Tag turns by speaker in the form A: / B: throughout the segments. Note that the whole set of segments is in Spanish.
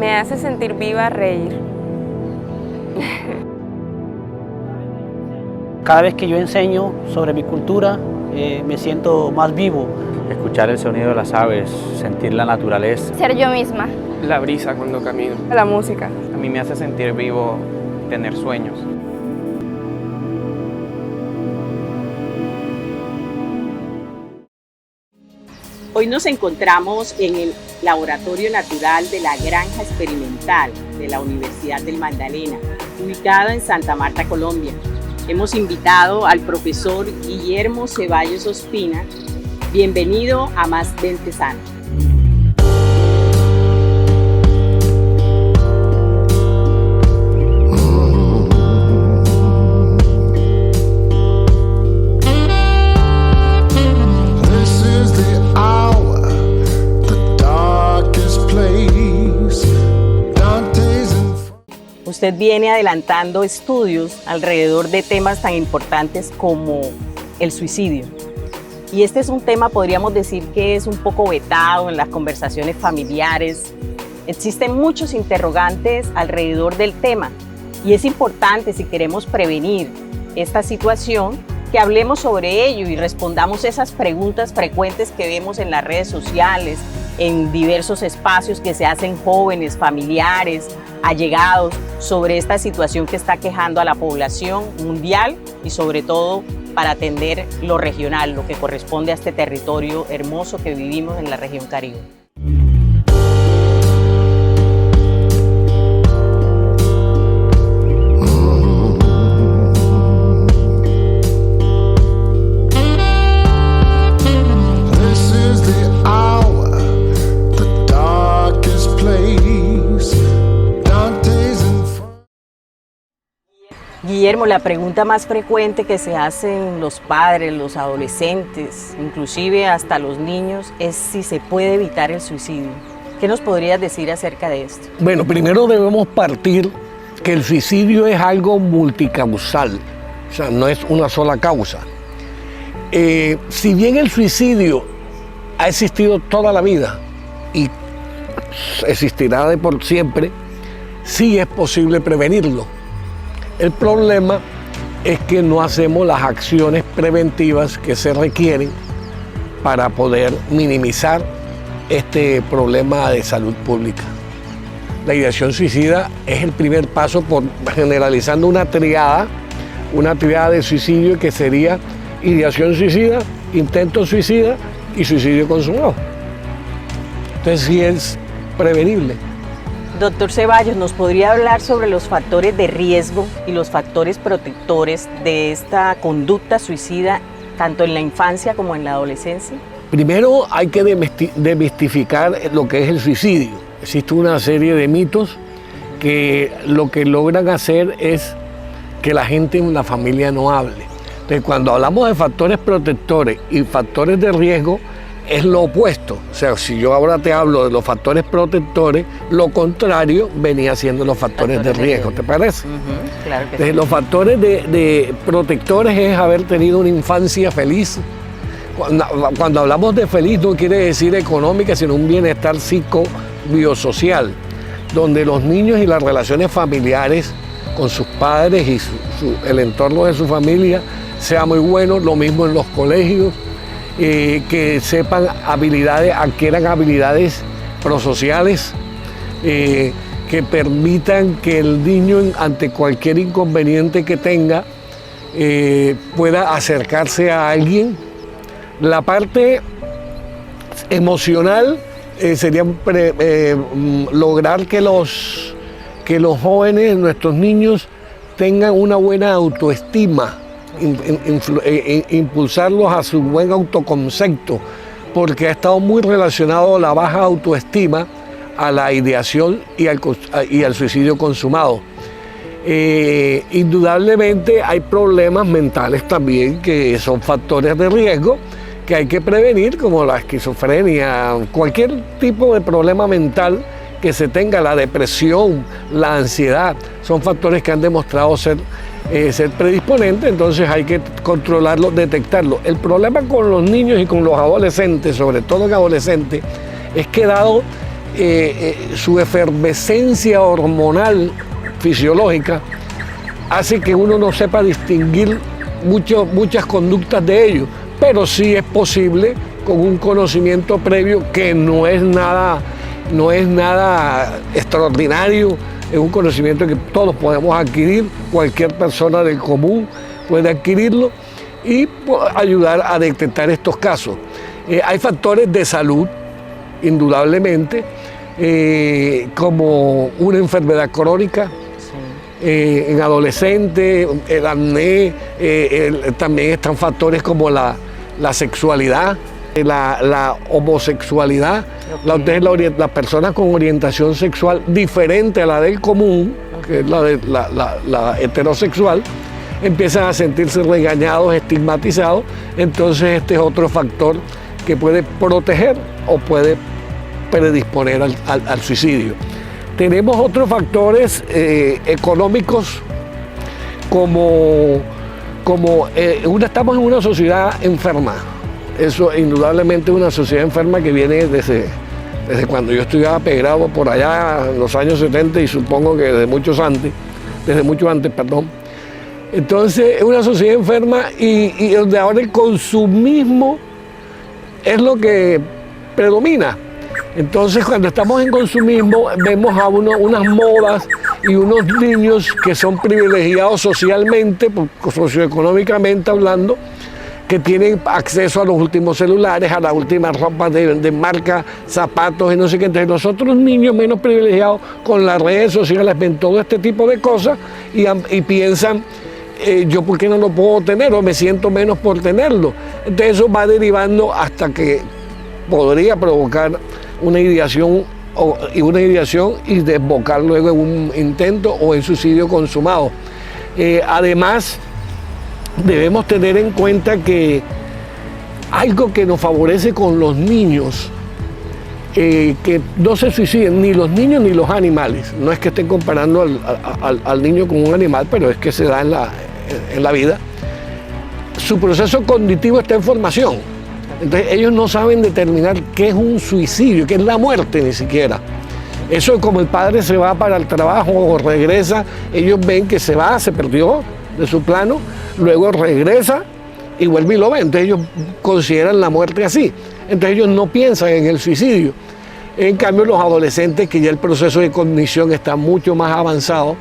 A: Me hace sentir viva, reír.
B: Cada vez que yo enseño sobre mi cultura, me siento más vivo.
C: Escuchar el sonido de las aves, sentir la naturaleza.
D: Ser yo misma.
E: La brisa cuando camino.
A: La música.
F: A mí me hace sentir vivo tener sueños.
G: Hoy nos encontramos en el Laboratorio Natural de la Granja Experimental de la Universidad del Magdalena, ubicado en Santa Marta, Colombia. Hemos invitado al profesor Guillermo Ceballos Ospina. Bienvenido a Más Vente Sano. Usted viene adelantando estudios alrededor de temas tan importantes como el suicidio. Y este es un tema, podríamos decir, que es un poco vetado en las conversaciones familiares. Existen muchos interrogantes alrededor del tema y es importante, si queremos prevenir esta situación, que hablemos sobre ello y respondamos esas preguntas frecuentes que vemos en las redes sociales, en diversos espacios que se hacen jóvenes, familiares, allegados, sobre esta situación que está quejando a la población mundial y sobre todo para atender lo regional, lo que corresponde a este territorio hermoso que vivimos en la región Caribe. Guillermo, la pregunta más frecuente que se hacen los padres, los adolescentes, inclusive hasta los niños, es si se puede evitar el suicidio. ¿Qué nos podrías decir acerca de esto?
H: Bueno, primero debemos partir que el suicidio es algo multicausal, o sea, no es una sola causa. Si bien el suicidio ha existido toda la vida y existirá de por siempre, sí es posible prevenirlo. El problema es que no hacemos las acciones preventivas que se requieren para poder minimizar este problema de salud pública. La ideación suicida es el primer paso, por generalizando una triada de suicidio que sería ideación suicida, intento suicida y suicidio consumado. Entonces sí es prevenible.
G: Doctor Ceballos, ¿nos podría hablar sobre los factores de riesgo y los factores protectores de esta conducta suicida, tanto en la infancia como en la adolescencia?
H: Primero hay que demistificar lo que es el suicidio. Existe una serie de mitos que lo que logran hacer es que la gente en la familia no hable. Entonces, cuando hablamos de factores protectores y factores de riesgo, es lo opuesto. O sea, si yo ahora te hablo de los factores protectores, lo contrario venía siendo los factores de riesgo, ¿te parece?
G: Claro que
H: Entonces,
G: sí.
H: los factores de protectores es haber tenido una infancia feliz. Cuando hablamos de feliz no quiere decir económica, sino un bienestar psico-biosocial, donde los niños y las relaciones familiares con sus padres y el entorno de su familia sea muy bueno, lo mismo en los colegios. Que sepan habilidades, adquieran habilidades prosociales, que permitan que el niño ante cualquier inconveniente que tenga pueda acercarse a alguien. La parte emocional sería lograr que los jóvenes, nuestros niños, tengan una buena autoestima. Impulsarlos a su buen autoconcepto, porque ha estado muy relacionado la baja autoestima a la ideación y al suicidio consumado. Indudablemente hay problemas mentales también que son factores de riesgo que hay que prevenir, como la esquizofrenia, cualquier tipo de problema mental que se tenga, la depresión, la ansiedad, son factores que han demostrado ser predisponentes, entonces hay que controlarlo, detectarlo. El problema con los niños y con los adolescentes, sobre todo en adolescentes, es que dado su efervescencia hormonal fisiológica hace que uno no sepa distinguir muchas conductas de ellos, pero sí es posible con un conocimiento previo que no es nada extraordinario, es un conocimiento que todos podemos adquirir, cualquier persona del común puede adquirirlo y ayudar a detectar estos casos. Hay factores de salud, indudablemente, como una enfermedad crónica, en adolescentes, el acné, también están factores como la sexualidad, la homosexualidad, las personas con orientación sexual diferente a la del común, que es la heterosexual, empiezan a sentirse regañados, estigmatizados. Entonces este es otro factor que puede proteger o puede predisponer al suicidio. Tenemos otros factores económicos como estamos en una sociedad enferma. Eso indudablemente es una sociedad enferma que viene desde cuando yo estudiaba pregrado por allá en los años 70 y supongo que desde mucho antes, perdón. Entonces es una sociedad enferma y donde ahora el consumismo es lo que predomina. Entonces cuando estamos en consumismo vemos a unas modas y unos niños que son privilegiados socialmente, socioeconómicamente hablando, que tienen acceso a los últimos celulares, a las últimas ropas de marca, zapatos y no sé qué. Entonces nosotros niños menos privilegiados con las redes sociales ven todo este tipo de cosas y piensan, yo por qué no lo puedo tener o me siento menos por tenerlo. Entonces eso va derivando hasta que podría provocar una ideación y desbocar luego en un intento o en suicidio consumado. Además, debemos tener en cuenta que algo que nos favorece con los niños, que no se suiciden ni los niños ni los animales. No es que estén comparando al niño con un animal, pero es que se da en la vida. Su proceso cognitivo está en formación. Entonces ellos no saben determinar qué es un suicidio, qué es la muerte ni siquiera. Eso es como el padre se va para el trabajo o regresa, ellos ven que se perdió de su plano, luego regresa y vuelve y lo ve. Entonces ellos consideran la muerte así. Entonces ellos no piensan en el suicidio. En cambio los adolescentes, que ya el proceso de cognición está mucho más avanzado,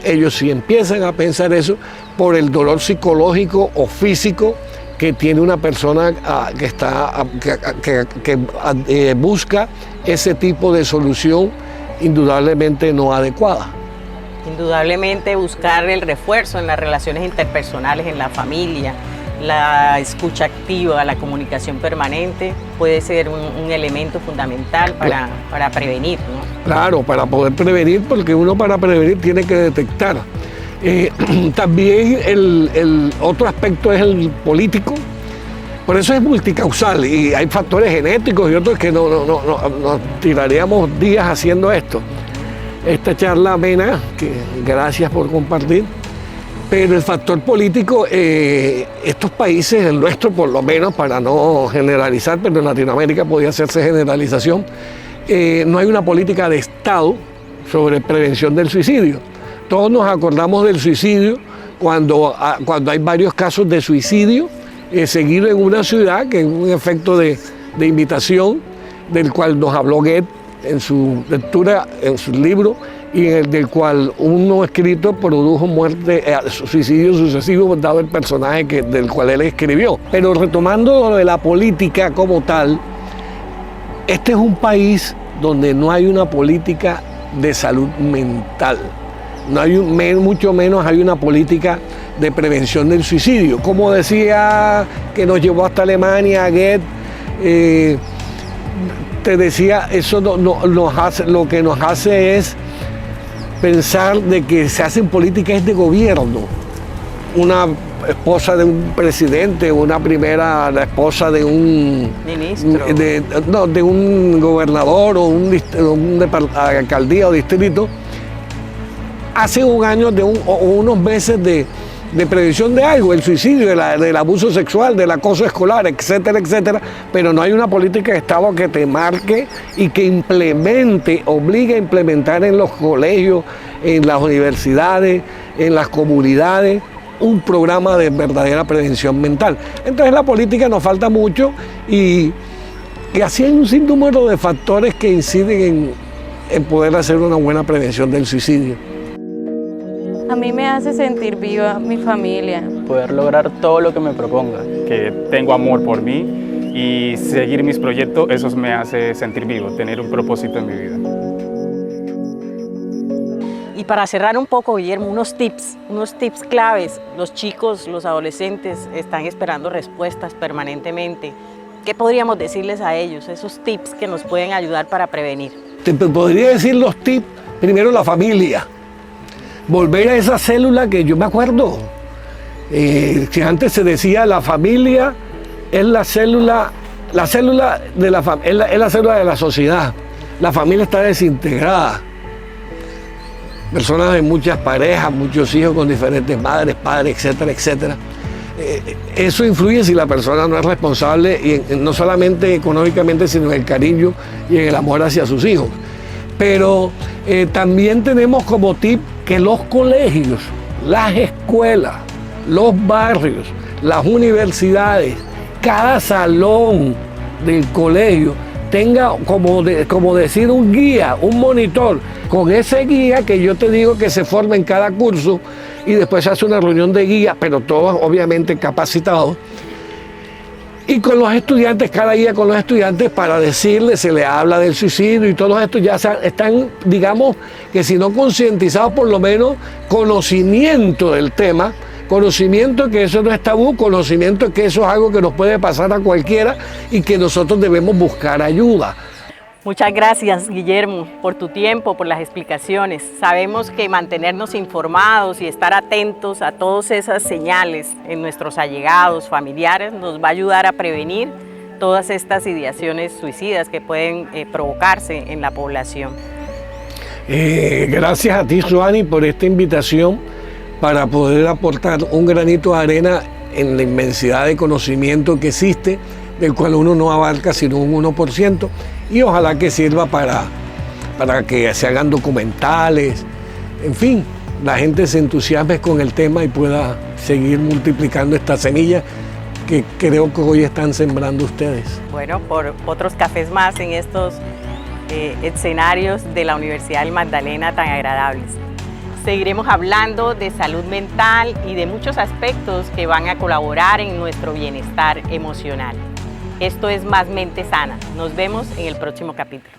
H: ellos sí empiezan a pensar eso por el dolor psicológico o físico que tiene una persona que busca ese tipo de solución indudablemente no adecuada.
G: Indudablemente buscar el refuerzo en las relaciones interpersonales, en la familia, la escucha activa, la comunicación permanente puede ser un elemento fundamental para prevenir, ¿no? Claro,
H: para poder prevenir, porque uno para prevenir tiene que detectar. También el otro aspecto es el político, por eso es multicausal y hay factores genéticos y otros que nos tiraríamos días haciendo esto. Esta charla amena, que gracias por compartir, pero el factor político, estos países, el nuestro por lo menos, para no generalizar, pero en Latinoamérica podía hacerse generalización, no hay una política de Estado sobre prevención del suicidio. Todos nos acordamos del suicidio cuando hay varios casos de suicidio seguido en una ciudad, que es un efecto de imitación, del cual nos habló Goethe en su lectura, en su libro, y del cual uno escrito produjo suicidio sucesivo dado el personaje del cual él escribió. Pero retomando lo de la política como tal, este es un país donde no hay una política de salud mental. No hay mucho menos hay una política de prevención del suicidio. Como decía, que nos llevó hasta Alemania, Goethe, te decía, eso lo que nos hace es pensar de que se hacen políticas de gobierno. Una esposa de un presidente, la esposa de un ministro, de un gobernador o una alcaldía o distrito, hace un año o unos meses de prevención de algo, el suicidio, del abuso sexual, del acoso escolar, etcétera, etcétera, pero no hay una política de Estado que te marque y que implemente, obligue a implementar en los colegios, en las universidades, en las comunidades, un programa de verdadera prevención mental. Entonces la política nos falta mucho y así hay un sinnúmero de factores que inciden en poder hacer una buena prevención del suicidio.
A: A mí me hace sentir viva mi familia.
C: Poder lograr todo lo que me proponga.
D: Que tengo amor por mí y seguir mis proyectos, eso me hace sentir vivo, tener un propósito en mi vida.
G: Y para cerrar un poco, Guillermo, unos tips claves. Los chicos, los adolescentes están esperando respuestas permanentemente. ¿Qué podríamos decirles a ellos, esos tips que nos pueden ayudar para prevenir?
H: Te podría decir los tips, primero la familia. Volver a esa célula que yo me acuerdo, que antes se decía la familia es la célula de la célula de la sociedad. La familia está desintegrada. Personas de muchas parejas, muchos hijos con diferentes madres, padres, etcétera, etcétera. Eso influye si la persona no es responsable, y no solamente económicamente, sino en el cariño y en el amor hacia sus hijos. Pero también tenemos como tip que los colegios, las escuelas, los barrios, las universidades, cada salón del colegio tenga, como decir, un guía, un monitor, con ese guía que yo te digo que se forma en cada curso y después se hace una reunión de guía, pero todos obviamente capacitados. Y con los estudiantes, cada día con los estudiantes, para decirles, se les habla del suicidio y todos estos ya están, digamos, que si no concientizados, por lo menos conocimiento del tema, conocimiento que eso no es tabú, conocimiento que eso es algo que nos puede pasar a cualquiera y que nosotros debemos buscar ayuda.
G: Muchas gracias, Guillermo, por tu tiempo, por las explicaciones. Sabemos que mantenernos informados y estar atentos a todas esas señales en nuestros allegados, familiares, nos va a ayudar a prevenir todas estas ideaciones suicidas que pueden provocarse en la población.
H: Gracias a ti, Suani, por esta invitación para poder aportar un granito de arena en la inmensidad de conocimiento que existe, del cual uno no abarca sino un 1%, y ojalá que sirva para que se hagan documentales, en fin, la gente se entusiasme con el tema y pueda seguir multiplicando esta semilla que creo que hoy están sembrando ustedes.
G: Bueno, por otros cafés más en estos escenarios de la Universidad del Magdalena tan agradables. Seguiremos hablando de salud mental y de muchos aspectos que van a colaborar en nuestro bienestar emocional. Esto es Más Mente Sana. Nos vemos en el próximo capítulo.